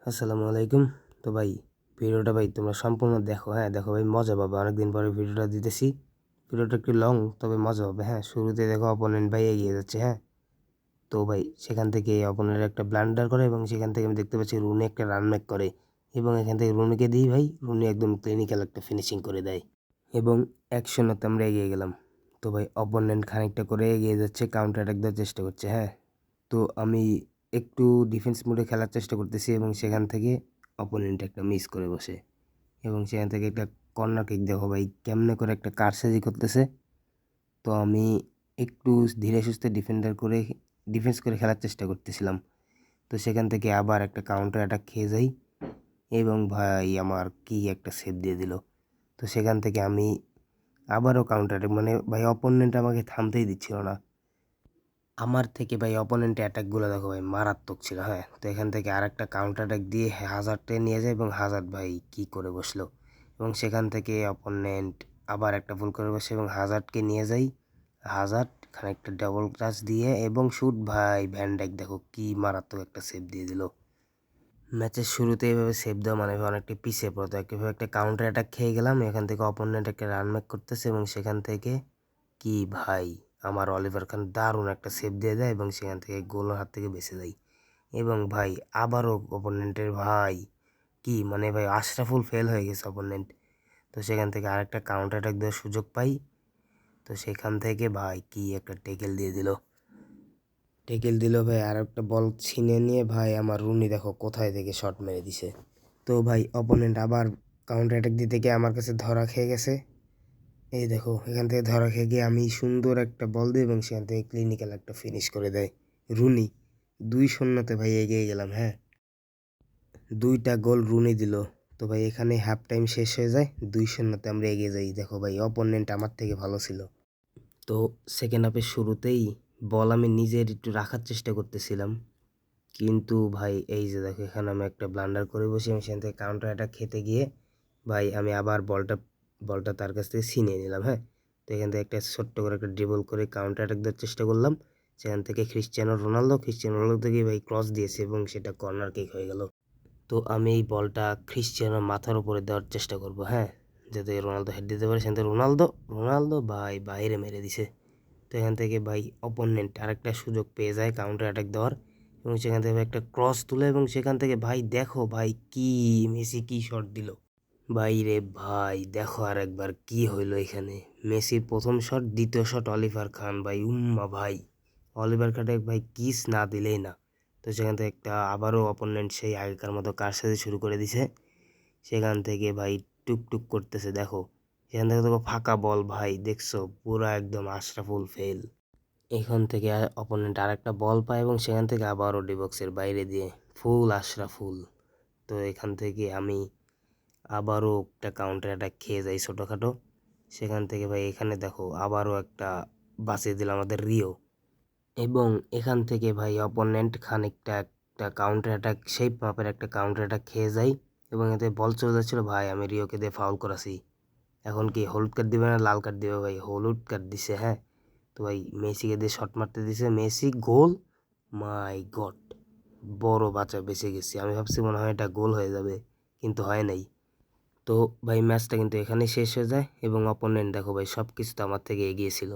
আসসালামু আলাইকুম। তো ভাই ভিডিওটা ভাই তোমরা সম্পূর্ণ দেখো, হ্যাঁ দেখো ভাই, মজা পাবে। অনেকদিন পরে ভিডিওটা দিতেছি। ভিডিওটা একটু লং, তবে মজা হবে। হ্যাঁ, শুরুতে দেখো অপোনেন্ট ভাই এগিয়ে যাচ্ছে। হ্যাঁ, তো ভাই সেখান থেকে অপোনেন্ট একটা ব্লান্ডার করে এবং সেখান থেকে আমি দেখতে পাচ্ছি রুনি একটা রান মেক করে এবং এখান থেকে রুনিকে দিই ভাই, রুনি একদম ক্লিনিক্যাল একটা ফিনিশিং করে দেয় এবং 1-0 আমরা এগিয়ে গেলাম। তো ভাই অপোনেন্ট খানিকটা করে এগিয়ে যাচ্ছে, কাউন্টার অ্যাটাক দেওয়ার চেষ্টা করছে। হ্যাঁ, তো আমি একটু ডিফেন্স মোডে খেলার চেষ্টা করতেছি এবং সেখান থেকে অপোনেন্ট একটা মিস করে বসে এবং সেখান থেকে একটা কর্নার কিক। দেখো ভাই কেমনে করে একটা কারসাজি করতেছে। তো আমি একটু ধীরে সুস্থে ডিফেন্স করে খেলার চেষ্টা করতেছিলাম। তো সেখান থেকে আবার একটা কাউন্টার অ্যাটাক খেয়ে যাই এবং ভাই আমার কি একটা সেভ দিয়ে দিল। তো সেখান থেকে আমি আবারও কাউন্টার অ্যাটাক, মানে ভাই অপোনেন্ট আমাকে থামতেই দিচ্ছিল না। আমার থেকে ভাই অপোনেন্টের অ্যাটাকগুলো দেখো ভাই মারাত্মক ছিল। হ্যাঁ, তো এখান থেকে আর একটা কাউন্টার অ্যাটাক দিয়ে হাজারটে নিয়ে যায় এবং হাজার ভাই কি করে বসলো এবং সেখান থেকে অপোনেন্ট আবার একটা ভুল করে বসে এবং হাজারকে নিয়ে যাই। হাজার খানিকটা ডাবল ক্লাচ দিয়ে এবং শুট ভাই ভ্যানডাইক দেখো কি মারাত্মক একটা সেভ দিয়ে দিল। ম্যাচের শুরুতে এভাবে সেভ দেওয়া মানে অনেকটা পিছিয়ে পড়তো, এভাবে একটা কাউন্টার অ্যাটাক খেয়ে গেলাম। এখান থেকে অপোনেন্ট একটা রান মেক করতেছে এবং সেখান থেকে কি ভাই আমার অলিভার খান দারুণ একটা সেভ দিয়ে দেয় এবং সেখান থেকে গোলের হাত থেকে বেঁচে যায় এবং ভাই আবারও অপোনেন্টের ভাই কি মানে ভাই আশরাফুল ফেল হয়ে গেছে অপোনেন্ট। তো সেখান থেকে আরেকটা কাউন্টার অ্যাটাক দেওয়ার সুযোগ পাই। তো সেখান থেকে ভাই কি একটা টেকেল দিল ভাই, আর একটা বল ছিনে নিয়ে ভাই আমার রুনি দেখো কোথায় থেকে শট মেরে দিছে। তো ভাই অপোনেন্ট আবার কাউন্টার অ্যাটাক দিতে গিয়ে আমার কাছে ধরা খেয়ে গেছে। এই দেখো এখান থেকে ধরা খেয়ে গিয়ে আমি সুন্দর একটা বল দিই এবং সেখান থেকে ক্লিনিক্যাল একটা ফিনিশ করে দেয় রুনি। 2-0 ভাই এগিয়ে গেলাম। হ্যাঁ, 2টা গোল রুনি দিল। তো ভাই এখানে হাফ টাইম শেষ হয়ে যায়, 2-0 আমরা এগিয়ে যাই। দেখো ভাই অপোনেন্ট আমার থেকে ভালো ছিল। তো সেকেন্ড হাফের শুরুতেই বল আমি নিজের একটু রাখার চেষ্টা করতেছিলাম, কিন্তু ভাই এই যে দেখো এখানে আমি একটা ব্লান্ডার করে বসি এবং সেখান থেকে কাউন্টার অ্যাটাক খেতে গিয়ে ভাই আমি আবার বলটা তার কাছ থেকে ছিনিয়ে নিলাম। হ্যাঁ, তো এখান থেকে একটা ছোট্ট করে একটা ড্রিবল করে কাউন্টার অ্যাটাক দেওয়ার চেষ্টা করলাম। সেখান থেকে ক্রিশ্চিয়ানো রোনালদো থেকে ভাই ক্রস দিয়েছে এবং সেটা কর্নার কিক হয়ে গেল। তো আমি এই বলটা ক্রিশ্চিয়ানোর মাথার উপরে দেওয়ার চেষ্টা করব। হ্যাঁ, যাতে রোনালদো হেড দিতে পারে। সেখান থেকে রোনালদো ভাই বাইরে মেরে দিছে। তো এখান থেকে ভাই অপোনেন্ট আরেকটা সুযোগ পেয়ে যায় কাউন্টার অ্যাটাক দেওয়ার এবং সেখান থেকে একটা ক্রস তুলে এবং সেখান থেকে ভাই দেখো ভাই কি মেসি কি শট দিল। ভাই রে ভাই দেখো আর একবার কি হইলো এখানে। মেসির প্রথম শট, দ্বিতীয় শট অলিভার খান ভাই ভাই অলিভার খানকে ভাই কিস না দিলেই না। তো সেখান থেকে একটা আবারও অপোনেন্ট সেই আগেকার মতো কারসাজি শুরু করে দিছে। সেখান থেকে ভাই টুকটুক করতেছে দেখো, সেখান থেকে দেখো ফাঁকা বল ভাই দেখছো পুরা একদম আশরাফুল ফেল। এখান থেকে অপোনেন্ট আর একটা বল পায় এবং সেখান থেকে আবারও ডিবক্সের বাইরে দিয়ে ফুল আশরাফুল। তো এখান থেকে আমি আবারও একটা কাউন্টার অ্যাটাক খেয়ে যাই ছোটোখাটো। সেখান থেকে ভাই এখানে দেখো আবারও একটা বাঁচিয়ে দিল আমাদের রিও এবং এখান থেকে ভাই অপোনেন্ট খানিকটা একটা কাউন্টার অ্যাটাক সেই মাপের একটা কাউন্টার অ্যাটাক খেয়ে যাই এবং এতে বল চলে যাচ্ছিলো। ভাই আমি রিওকে দিয়ে ফাউল করাছি। এখন কি হলুদ কার্ড দিবে না লাল কার্ড দিবে? ভাই হলুদ কার্ড দিছে। হ্যাঁ, তো ভাই মেসিকে দিয়ে শট মারতে দিছে, মেসি গোল। মাই গড, বড় বাঁচা বেঁচে গেছি। আমি ভাবছি মনে হয় এটা গোল হয়ে যাবে, কিন্তু হয় নাই। তো ভাই ম্যাচটা কিন্তু এখানেই শেষ হয়ে যায় এবং অপোনেন্ট দেখো ভাই সব কিছু তো আমার থেকে এগিয়ে ছিল।